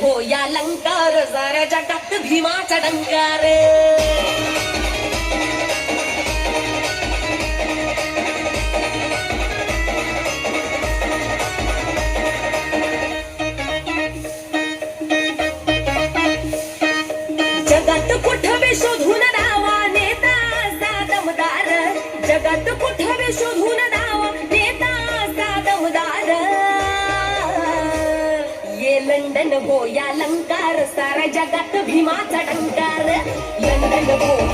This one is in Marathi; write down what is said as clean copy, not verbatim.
हो या लंकार साऱ्या जगात भीमाचा डंकार जगात कुठे शोधून दावा नेता असा दमदार जगात कुठे शोधून दावा नेता असा दमदार ये लंडन हो या लंकार सारा जगात भीमाचा डंकार लंडन हो